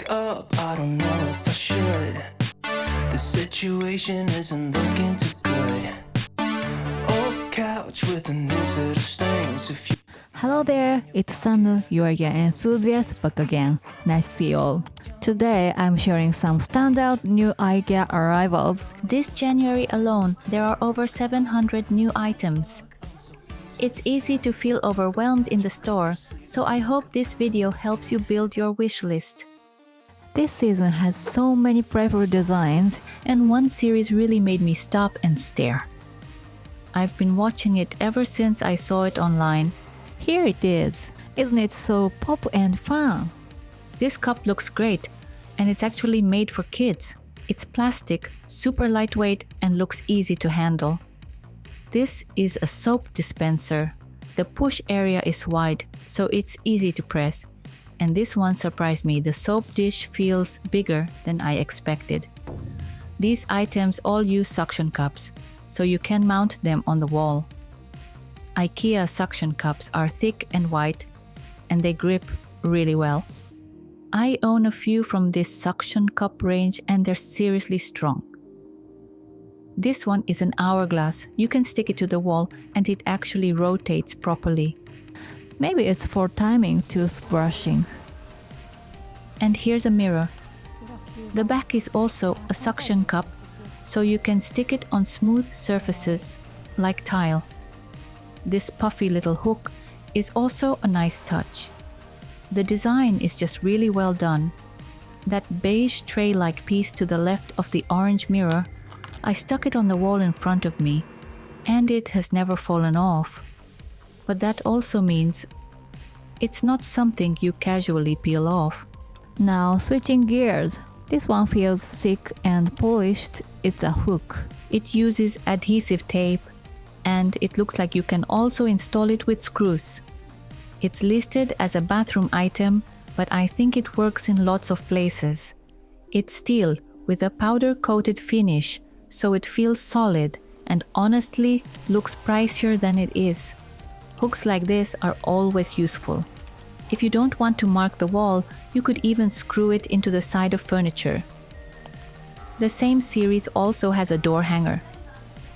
wake up, I don't know if I should. The situation isn't looking too good. Old couch with a new set of stains. If you Hello there, it's Sanu, your enthusiast back again. Nice to see you all. Today I'm sharing some standout new IKEA arrivals. This January alone, there are over 700 new items. It's easy to feel overwhelmed in the store, so I hope this video helps you build your wish list. This season has so many preferred designs, And one series really made me stop and stare. I've been watching it ever since I saw it online. here it is. Isn't it so pop and fun? This cup looks great, and it's actually made for kids. It's plastic, super lightweight, and looks easy to handle. This is a soap dispenser. The push area is wide, so it's easy to press. And this one surprised me. The soap dish feels bigger than I expected. These items all use suction cups, so you can mount them on the wall. IKEA suction cups are thick and white, and they grip really well. I own a few from this suction cup range, and they're seriously strong. This one is an hourglass. You can stick it to the wall, and it actually rotates properly. Maybe it's for timing toothbrushing. And here's a mirror. The back is also a suction cup, so you can stick it on smooth surfaces like tile. This puffy little hook is also a nice touch. The design is just really well done. That beige tray-like piece to the left of the orange mirror, I stuck it on the wall in front of me, and it has never fallen off. But that also means it's not something you casually peel off. Now switching gears. This one feels thick and polished. It's a hook. It uses adhesive tape, and it looks like you can also install it with screws. It's listed as a bathroom item, but I think it works in lots of places. It's steel with a powder-coated finish, so it feels solid and honestly looks pricier than it is. Hooks like this are always useful. If you don't want to mark the wall, you could even screw it into the side of furniture. The same series also has a door hanger.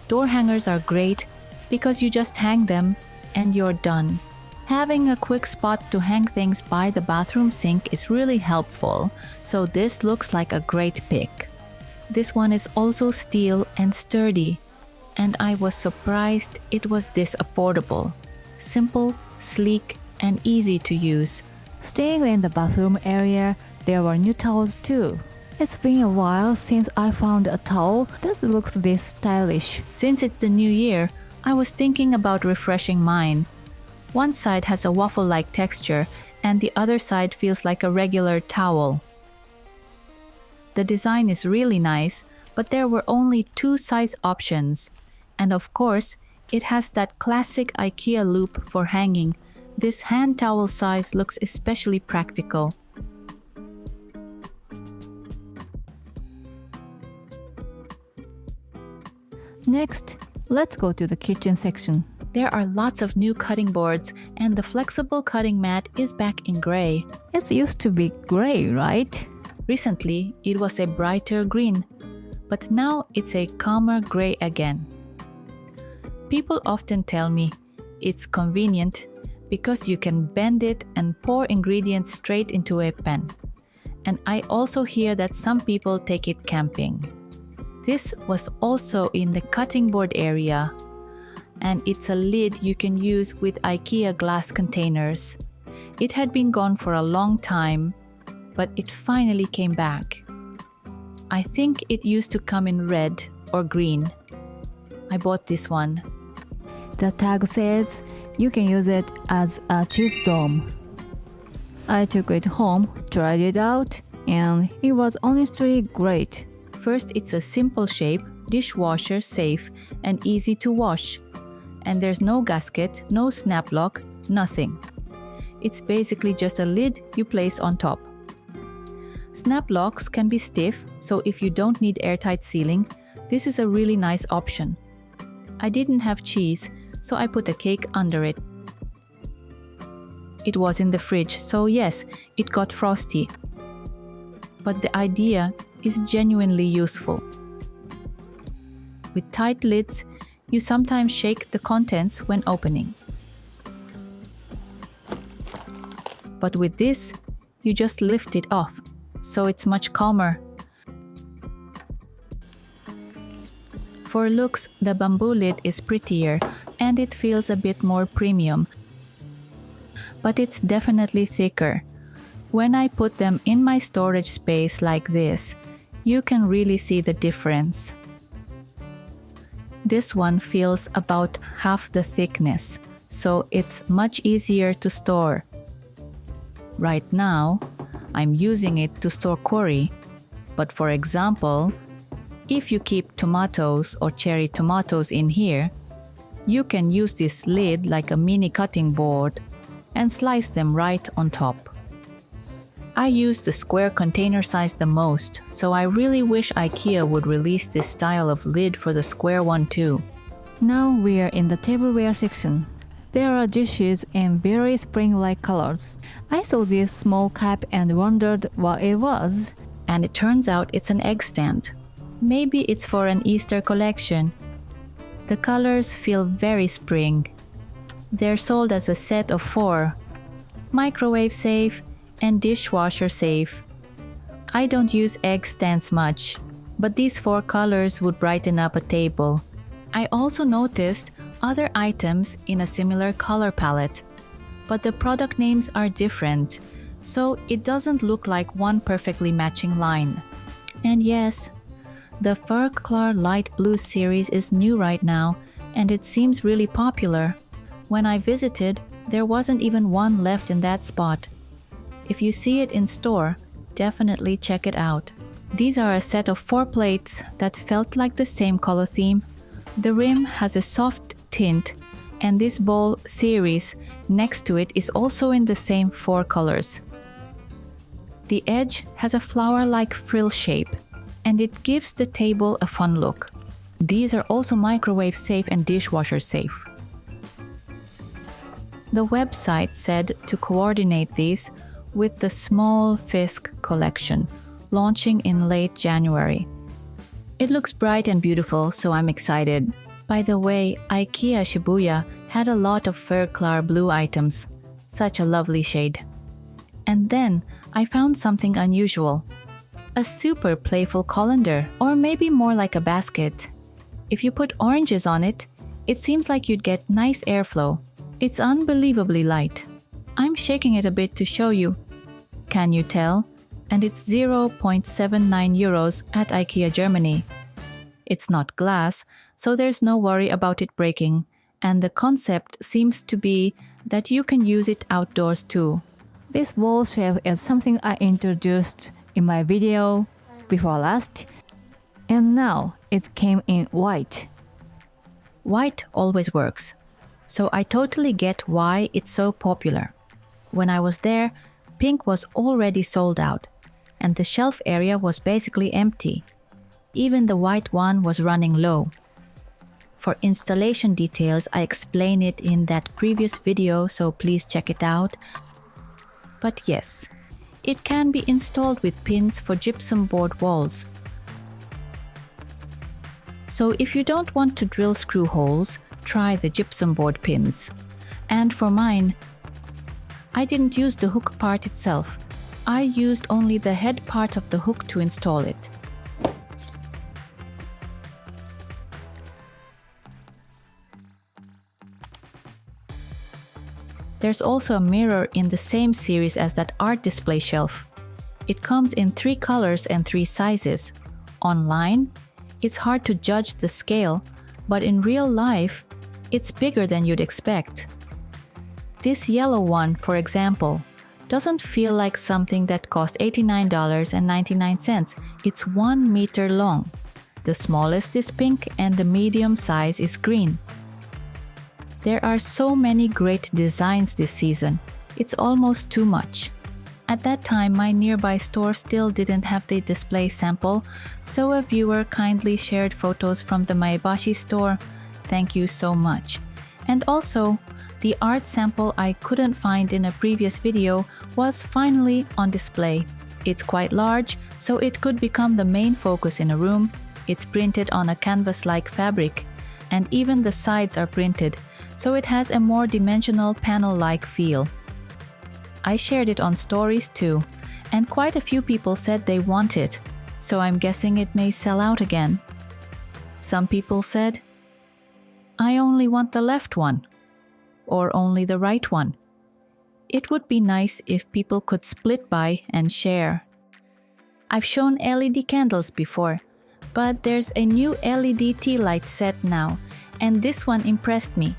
Door hangers are great because you just hang them and you're done. Having a quick spot to hang things by the bathroom sink is really helpful, so this looks like a great pick. This one is also steel and sturdy, and I was surprised it was this affordable. Simple, sleek, and easy to use. Staying in the bathroom area, there were new towels too. It's been a while since I found a towel that looks this stylish. Since it's the new year, I was thinking about refreshing mine. One side has a waffle-like texture, and the other side feels like a regular towel. The design is really nice, but there were only 2 size options. And of course, it has that classic IKEA loop for hanging. This hand towel size looks especially practical. Next, let's go to the kitchen section. There are lots of new cutting boards, and the flexible cutting mat is back in gray. It used to be gray, right? Recently, it was a brighter green, but now it's a calmer gray again. People often tell me it's convenient because you can bend it and pour ingredients straight into a pan. And I also hear that some people take it camping. This was also in the cutting board area, and it's a lid you can use with IKEA glass containers. It had been gone for a long time, but it finally came back. I think it used to come in red or green. I bought this one. The tag says you can use it as a cheese dome. I took it home, tried it out, and it was honestly great. First, it's a simple shape, dishwasher safe, and easy to wash. And there's no gasket, no snap lock, nothing. It's basically just a lid you place on top. Snap locks can be stiff, so if you don't need airtight sealing, this is a really nice option. I didn't have cheese, so I put a cake under it. It was in the fridge, so yes, it got frosty. but the idea is genuinely useful. With tight lids, you sometimes shake the contents when opening. But with this, you just lift it off, so it's much calmer. For looks, the bamboo lid is prettier and it feels a bit more premium, but it's definitely thicker. When I put them in my storage space like this, you can really see the difference. This one feels about half the thickness, so it's much easier to store. Right now, I'm using it to store curry, but for example, if you keep tomatoes or cherry tomatoes in here, you can use this lid like a mini cutting board and slice them right on top. I use the square container size the most, so I really wish IKEA would release this style of lid for the square one too. Now we are in the tableware section. There are dishes in very spring-like colors. I saw this small cup and wondered what it was. And it turns out it's an egg stand. Maybe it's for an Easter collection. The colors feel very spring. They're sold as a set of 4. Microwave safe and dishwasher safe. I don't use egg stands much, but these 4 colors would brighten up a table. I also noticed other items in a similar color palette, but the product names are different, so it doesn't look like one perfectly matching line. And yes, the FEJKA light blue series is new right now, and it seems really popular. When I visited, there wasn't even one left in that spot. If you see it in store, definitely check it out. These are a set of 4 plates that felt like the same color theme. The rim has a soft tint, and this bowl series next to it is also in the same 4 colors. The edge has a flower-like frill shape, and it gives the table a fun look. These are also microwave safe and dishwasher safe. The website said to coordinate these with the Small Fisk collection, launching in late January. It looks bright and beautiful, so I'm excited. By the way, IKEA Shibuya had a lot of FEJKA blue items. Such a lovely shade. And then I found something unusual. A super playful colander, or maybe more like a basket. If you put oranges on it, it seems like you'd get nice airflow. It's unbelievably light. I'm shaking it a bit to show you. Can you tell? And it's 0.79 euros at IKEA Germany. It's not glass, so there's no worry about it breaking, and the concept seems to be that you can use it outdoors too. This wall shelf is something I introduced in my video before last, and now it came in white. White always works, so I totally get why it's so popular. When I was there, pink was already sold out, and the shelf area was basically empty. Even the white one was running low. For installation details, I explain it in that previous video, so please check it out. But yes, it can be installed with pins for gypsum board walls. So if you don't want to drill screw holes, try the gypsum board pins. And for mine, I didn't use the hook part itself. I used only the head part of the hook to install it. There's also a mirror in the same series as that art display shelf. It comes in 3 colors and 3 sizes. Online, it's hard to judge the scale, but in real life, it's bigger than you'd expect. This yellow one, for example, doesn't feel like something that cost $89.99. It's 1 meter long. The smallest is pink and the medium size is green. There are so many great designs this season. It's almost too much. At that time, my nearby store still didn't have the display sample, so a viewer kindly shared photos from the Maebashi store. Thank you so much. And also, the art sample I couldn't find in a previous video was finally on display. It's quite large, so it could become the main focus in a room. It's printed on a canvas-like fabric, and even the sides are printed, so it has a more dimensional panel-like feel. I shared it on stories too, and quite a few people said they want it, so I'm guessing it may sell out again. Some people said, "I only want the left one," or only the right one. It would be nice if people could split buy and share. I've shown LED candles before, but there's a new LED tea light set now, and this one impressed me.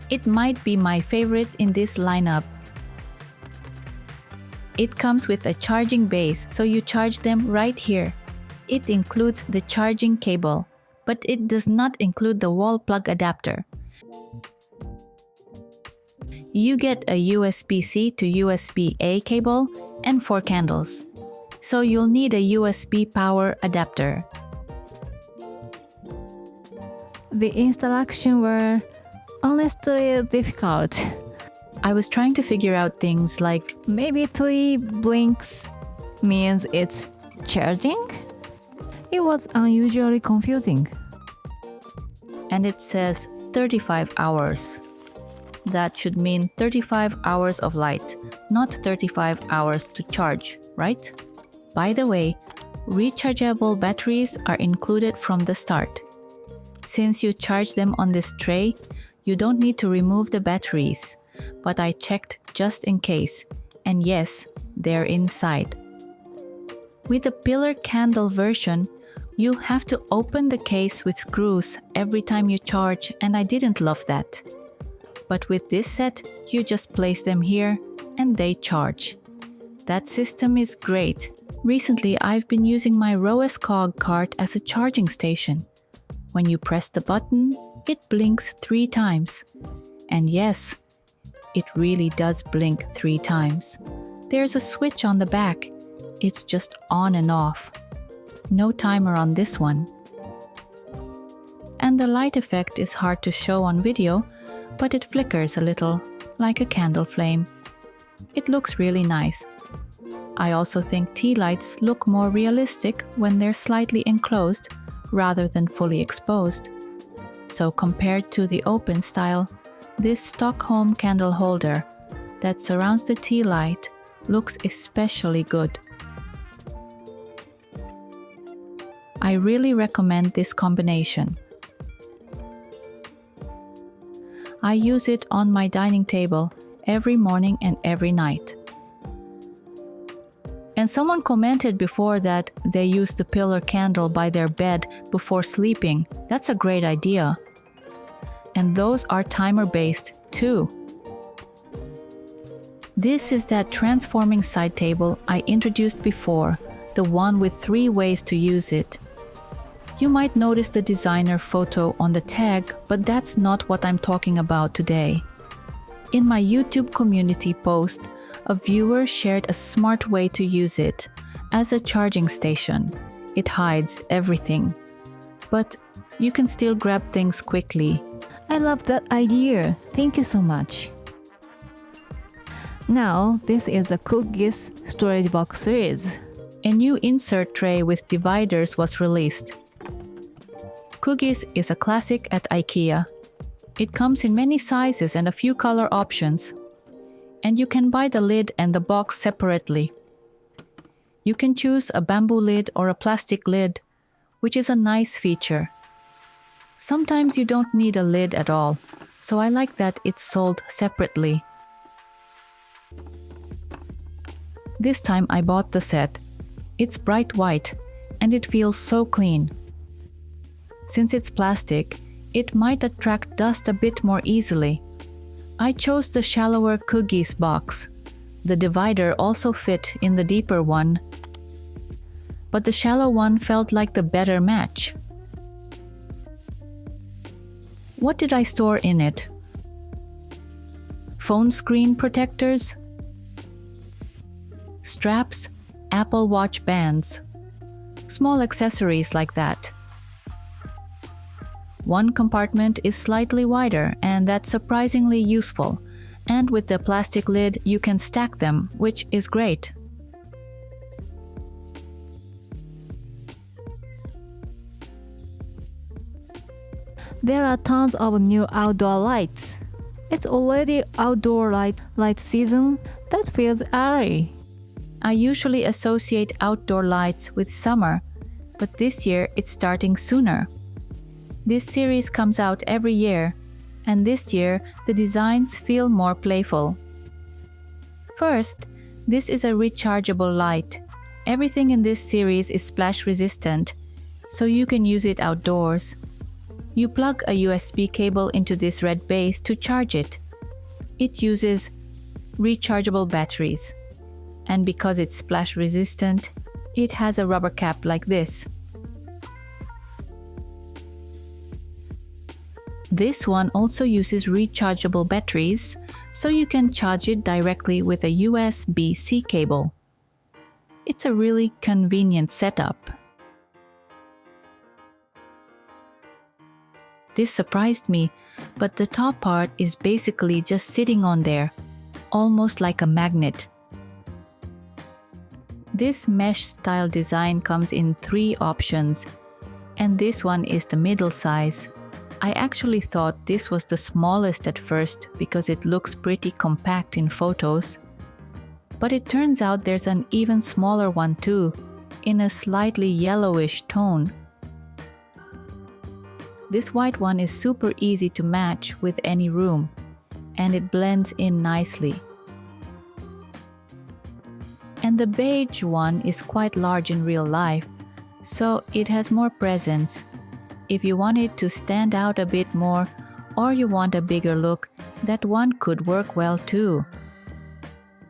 It might be my favorite in this lineup. It comes with a charging base, so you charge them right here. It includes the charging cable, but it does not include the wall plug adapter. You get a USB-C to USB-A cable and 4 candles, so you'll need a USB power adapter. The installation were honestly difficult. I was trying to figure out things like Maybe 3 blinks means it's charging? It was unusually confusing. and it says 35 hours. That should mean 35 hours of light, not 35 hours to charge, right? By the way, rechargeable batteries are included from the start. Since you charge them on this tray, you don't need to remove the batteries, but I checked just in case, and yes, they're inside. With the pillar candle version, you have to open the case with screws every time you charge, and I didn't love that. But with this set, you just place them here and they charge. That system is great. Recently, I've been using my ROESCOG cart as a charging station. When you press the button, it blinks 3 times. And yes, it really does blink 3 times. There's a switch on the back. It's just on and off. No timer on this one. And the light effect is hard to show on video, but it flickers a little, like a candle flame. It looks really nice. I also think tea lights look more realistic when they're slightly enclosed rather than fully exposed. So compared to the open style, this Stockholm candle holder that surrounds the tea light looks especially good. I really recommend this combination. I use it on my dining table every morning and every night. And someone commented before that they use the pillar candle by their bed before sleeping. That's a great idea. And those are timer-based too. This is that transforming side table I introduced before, the one with 3 ways to use it. You might notice the designer photo on the tag, but that's not what I'm talking about today. In my YouTube community post, a viewer shared a smart way to use it as a charging station. It hides everything, but you can still grab things quickly. I love that idea. Thank you so much. Now, this is a cookies storage box series. A new insert tray with dividers was released. Cookies is a classic at IKEA. It comes in many sizes and a few color options. And you can buy the lid and the box separately. You can choose a bamboo lid or a plastic lid, which is a nice feature. Sometimes you don't need a lid at all, so I like that it's sold separately. This time I bought the set. It's bright white, and it feels so clean. Since it's plastic, it might attract dust a bit more easily. I chose the shallower cookies box. The divider also fit in the deeper one, but the shallow one felt like the better match. What did I store in it? Phone screen protectors, straps, Apple Watch bands, small accessories like that. One compartment is slightly wider, and that's surprisingly useful. And with the plastic lid, you can stack them, which is great. There are tons of new outdoor lights. It's already outdoor light season. That feels early. I usually associate outdoor lights with summer, but this year it's starting sooner. This series comes out every year, and this year the designs feel more playful. First, this is a rechargeable light. Everything in this series is splash resistant, so you can use it outdoors. You plug a USB cable into this red base to charge it. It uses rechargeable batteries. And because it's splash resistant, it has a rubber cap like this. This one also uses rechargeable batteries, so you can charge it directly with a USB-C cable. It's a really convenient setup. This surprised me, but the top part is basically just sitting on there, almost like a magnet. This mesh-style design comes in 3 options, and this one is the middle size. I actually thought this was the smallest at first because it looks pretty compact in photos. But it turns out there's an even smaller one too, in a slightly yellowish tone. This white one is super easy to match with any room, and it blends in nicely. And the beige one is quite large in real life, so it has more presence. If you want it to stand out a bit more, or you want a bigger look, that one could work well too.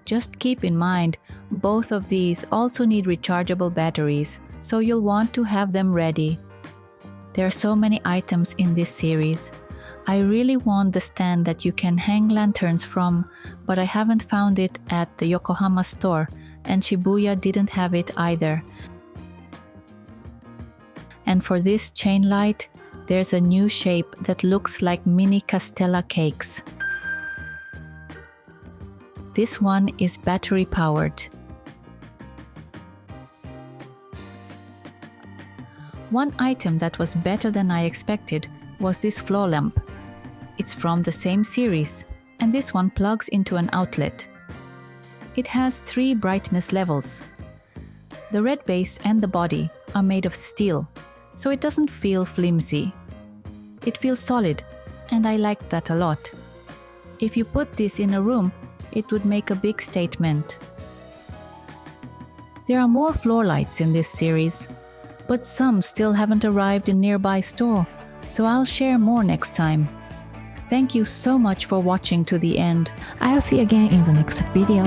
Just keep in mind, both of these also need rechargeable batteries, so you'll want to have them ready. There are so many items in this series. I really want the stand that you can hang lanterns from, but I haven't found it at the Yokohama store, and Shibuya didn't have it either. And for this chain light, there's a new shape that looks like mini Castella cakes. This one is battery powered. One item that was better than I expected was this floor lamp. It's from the same series, and this one plugs into an outlet. It has 3 brightness levels. The red base and the body are made of steel, so it doesn't feel flimsy. It feels solid, and I like that a lot. If you put this in a room, it would make a big statement. There are more floor lights in this series, but some still haven't arrived in nearby store, so I'll share more next time. Thank you so much for watching to the end. I'll see you again in the next video.